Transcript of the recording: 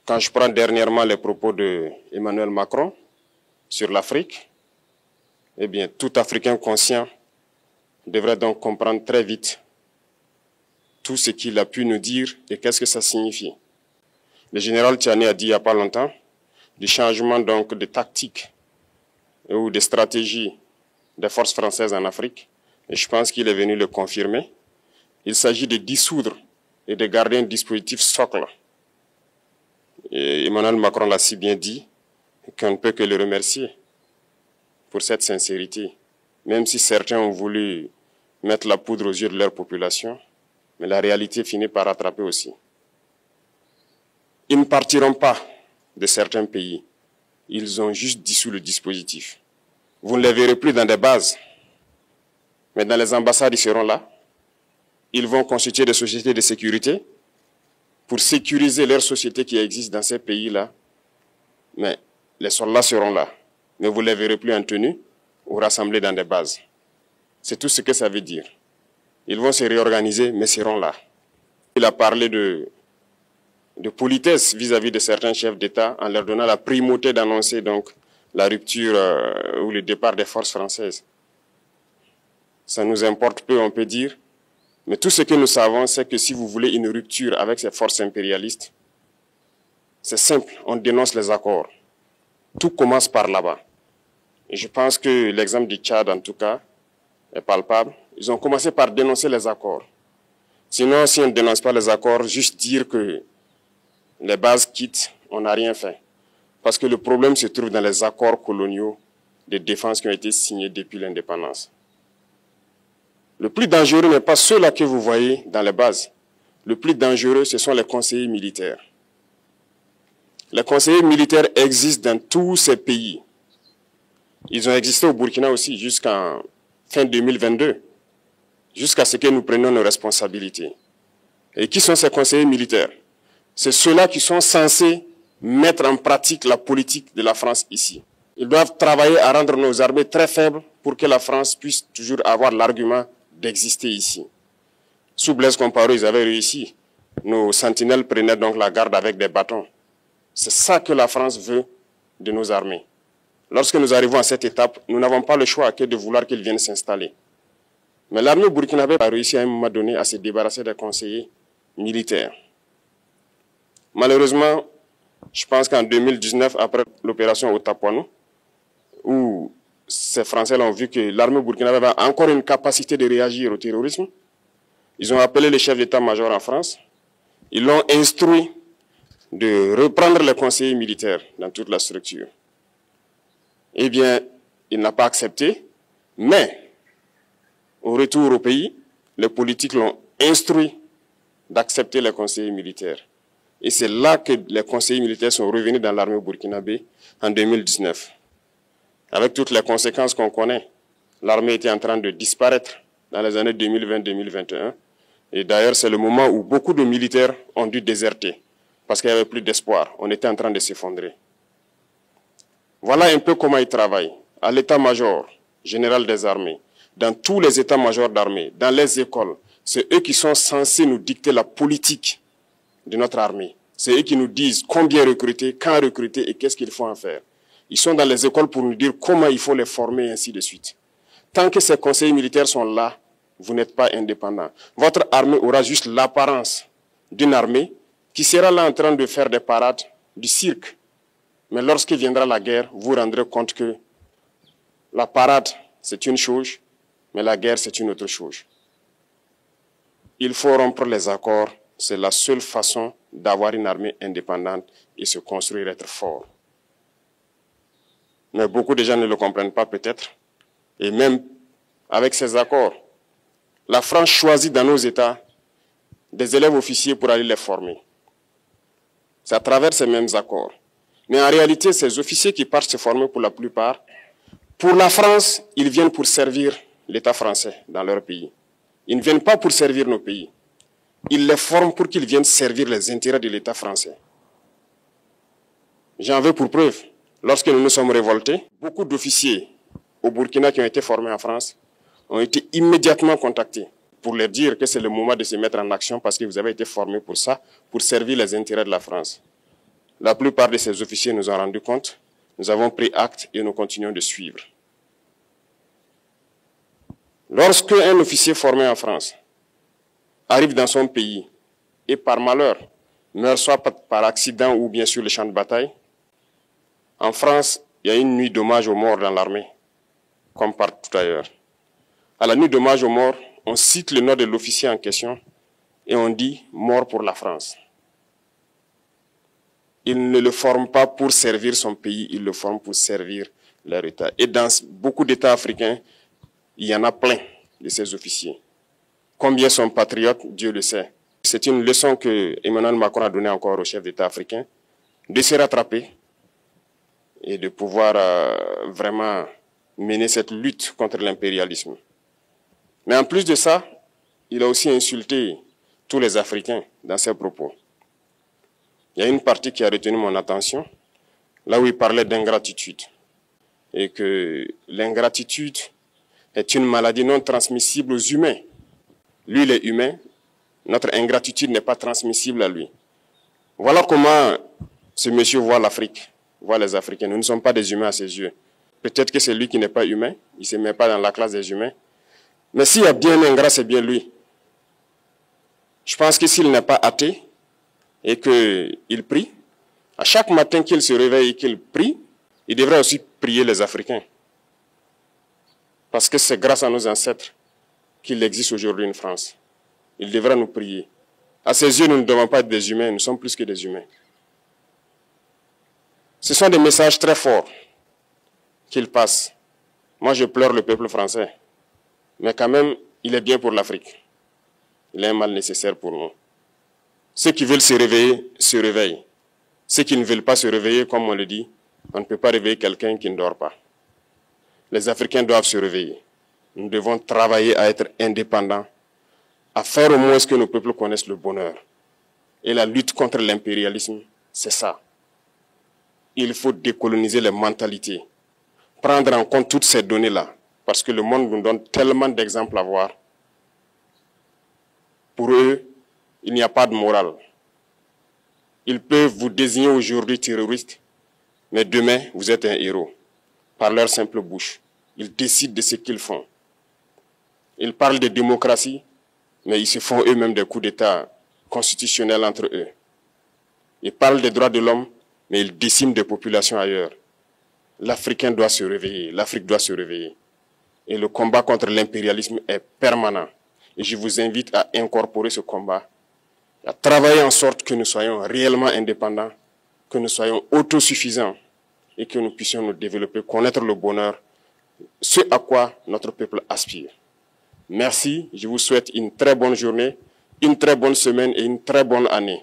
Quand je prends dernièrement les propos d'Emmanuel Macron sur l'Afrique, eh bien, tout Africain conscient devrait donc comprendre très vite tout ce qu'il a pu nous dire et qu'est-ce que ça signifie. Le général Tiani a dit il n'y a pas longtemps du changement donc de tactique ou de stratégie des forces françaises en Afrique, et je pense qu'il est venu le confirmer. Il s'agit de dissoudre et de garder un dispositif socle. Et Emmanuel Macron l'a si bien dit qu'on ne peut que le remercier pour cette sincérité, même si certains ont voulu mettre la poudre aux yeux de leur population, mais la réalité finit par rattraper aussi. Ils ne partiront pas de certains pays, ils ont juste dissous le dispositif. Vous ne les verrez plus dans des bases, mais dans les ambassades, ils seront là. Ils vont constituer des sociétés de sécurité pour sécuriser leurs sociétés qui existent dans ces pays-là. Mais les soldats seront là, mais vous ne les verrez plus en tenue ou rassemblés dans des bases. C'est tout ce que ça veut dire. Ils vont se réorganiser, mais seront là. Il a parlé de politesse vis-à-vis de certains chefs d'État en leur donnant la primauté d'annoncer donc la rupture ou le départ des forces françaises. Ça nous importe peu, on peut dire, mais tout ce que nous savons, c'est que si vous voulez une rupture avec ces forces impérialistes, c'est simple, on dénonce les accords. Tout commence par là-bas. Et je pense que l'exemple du Tchad, en tout cas, est palpable. Ils ont commencé par dénoncer les accords. Sinon, si on ne dénonce pas les accords, juste dire que les bases quittent, on n'a rien fait. Parce que le problème se trouve dans les accords coloniaux de défense qui ont été signés depuis l'indépendance. Le plus dangereux n'est pas ceux-là que vous voyez dans les bases. Le plus dangereux, ce sont les conseillers militaires. Les conseillers militaires existent dans tous ces pays. Ils ont existé au Burkina aussi jusqu'en fin 2022, jusqu'à ce que nous prenions nos responsabilités. Et qui sont ces conseillers militaires? C'est ceux-là qui sont censés mettre en pratique la politique de la France ici. Ils doivent travailler à rendre nos armées très faibles pour que la France puisse toujours avoir l'argument d'exister ici. Sous Blaise Compaoré, ils avaient réussi. Nos sentinelles prenaient donc la garde avec des bâtons. C'est ça que la France veut de nos armées. Lorsque nous arrivons à cette étape, nous n'avons pas le choix que de vouloir qu'ils viennent s'installer. Mais l'armée burkinabé a réussi à un moment donné à se débarrasser des conseillers militaires. Malheureusement, je pense qu'en 2019, après l'opération Otapuano, où ces Français ont vu que l'armée burkinabé avait encore une capacité de réagir au terrorisme, ils ont appelé le chef d'état-major en France, ils l'ont instruit de reprendre les conseillers militaires dans toute la structure. Eh bien, il n'a pas accepté, mais au retour au pays, les politiques l'ont instruit d'accepter les conseillers militaires. Et c'est là que les conseillers militaires sont revenus dans l'armée burkinabé en 2019. Avec toutes les conséquences qu'on connaît, l'armée était en train de disparaître dans les années 2020-2021. Et d'ailleurs, c'est le moment où beaucoup de militaires ont dû déserter parce qu'il n'y avait plus d'espoir. On était en train de s'effondrer. Voilà un peu comment ils travaillent. À l'état-major général des armées, dans tous les états-majors d'armée, dans les écoles, c'est eux qui sont censés nous dicter la politique de notre armée. C'est eux qui nous disent combien recruter, quand recruter et qu'est-ce qu'il faut en faire. Ils sont dans les écoles pour nous dire comment il faut les former et ainsi de suite. Tant que ces conseillers militaires sont là, vous n'êtes pas indépendant. Votre armée aura juste l'apparence d'une armée qui sera là en train de faire des parades, du cirque. Mais lorsque viendra la guerre, vous vous rendrez compte que la parade, c'est une chose, mais la guerre, c'est une autre chose. Il faut rompre les accords. C'est la seule façon d'avoir une armée indépendante et se construire, être fort. Mais beaucoup de gens ne le comprennent pas peut-être. Et même avec ces accords, la France choisit dans nos États des élèves officiers pour aller les former. C'est à travers ces mêmes accords. Mais en réalité, ces officiers qui partent se former pour la plupart, pour la France, ils viennent pour servir l'État français dans leur pays. Ils ne viennent pas pour servir nos pays. Ils les forment pour qu'ils viennent servir les intérêts de l'État français. J'en veux pour preuve. Lorsque nous nous sommes révoltés, beaucoup d'officiers au Burkina qui ont été formés en France ont été immédiatement contactés pour leur dire que c'est le moment de se mettre en action parce que vous avez été formés pour ça, pour servir les intérêts de la France. La plupart de ces officiers nous ont rendu compte. Nous avons pris acte et nous continuons de suivre. Lorsque un officier formé en France arrive dans son pays et par malheur meurt soit par accident ou bien sur le champ de bataille, en France, il y a une nuit d'hommage aux morts dans l'armée, comme partout ailleurs. À la nuit d'hommage aux morts, on cite le nom de l'officier en question et on dit « mort pour la France ». Il ne le forme pas pour servir son pays, il le forme pour servir leur État. Et dans beaucoup d'États africains, il y en a plein de ces officiers. Combien sont patriotes, Dieu le sait. C'est une leçon que Emmanuel Macron a donnée encore aux chefs d'État africains, de se rattraper et de pouvoir vraiment mener cette lutte contre l'impérialisme. Mais en plus de ça, il a aussi insulté tous les Africains dans ses propos. Il y a une partie qui a retenu mon attention, là où il parlait d'ingratitude. Et que l'ingratitude est une maladie non transmissible aux humains. Lui, il est humain, notre ingratitude n'est pas transmissible à lui. Voilà comment ce monsieur voit l'Afrique, voit les Africains. Nous ne sommes pas des humains à ses yeux. Peut-être que c'est lui qui n'est pas humain, il ne se met pas dans la classe des humains. Mais s'il y a bien un ingrat, c'est bien lui. Je pense que s'il n'est pas athée et qu'il prie, à chaque matin qu'il se réveille et qu'il prie, il devrait aussi prier les Africains. Parce que c'est grâce à nos ancêtres qu'il existe aujourd'hui une France. Il devrait nous prier. À ses yeux, nous ne devons pas être des humains, nous sommes plus que des humains. Ce sont des messages très forts qu'il passe. Moi, je pleure le peuple français. Mais quand même, il est bien pour l'Afrique. Il est un mal nécessaire pour nous. Ceux qui veulent se réveiller, se réveillent. Ceux qui ne veulent pas se réveiller, comme on le dit, on ne peut pas réveiller quelqu'un qui ne dort pas. Les Africains doivent se réveiller. Nous devons travailler à être indépendants, à faire au moins ce que nos peuples connaissent le bonheur. Et la lutte contre l'impérialisme, c'est ça. Il faut décoloniser les mentalités, prendre en compte toutes ces données-là, parce que le monde nous donne tellement d'exemples à voir. Pour eux, il n'y a pas de morale. Ils peuvent vous désigner aujourd'hui terroriste, mais demain, vous êtes un héros, par leur simple bouche. Ils décident de ce qu'ils font. Ils parlent de démocratie, mais ils se font eux-mêmes des coups d'État constitutionnels entre eux. Ils parlent des droits de l'homme, mais ils déciment des populations ailleurs. L'Africain doit se réveiller, l'Afrique doit se réveiller. Et le combat contre l'impérialisme est permanent. Et je vous invite à incorporer ce combat, à travailler en sorte que nous soyons réellement indépendants, que nous soyons autosuffisants et que nous puissions nous développer, connaître le bonheur, ce à quoi notre peuple aspire. Merci, je vous souhaite une très bonne journée, une très bonne semaine et une très bonne année.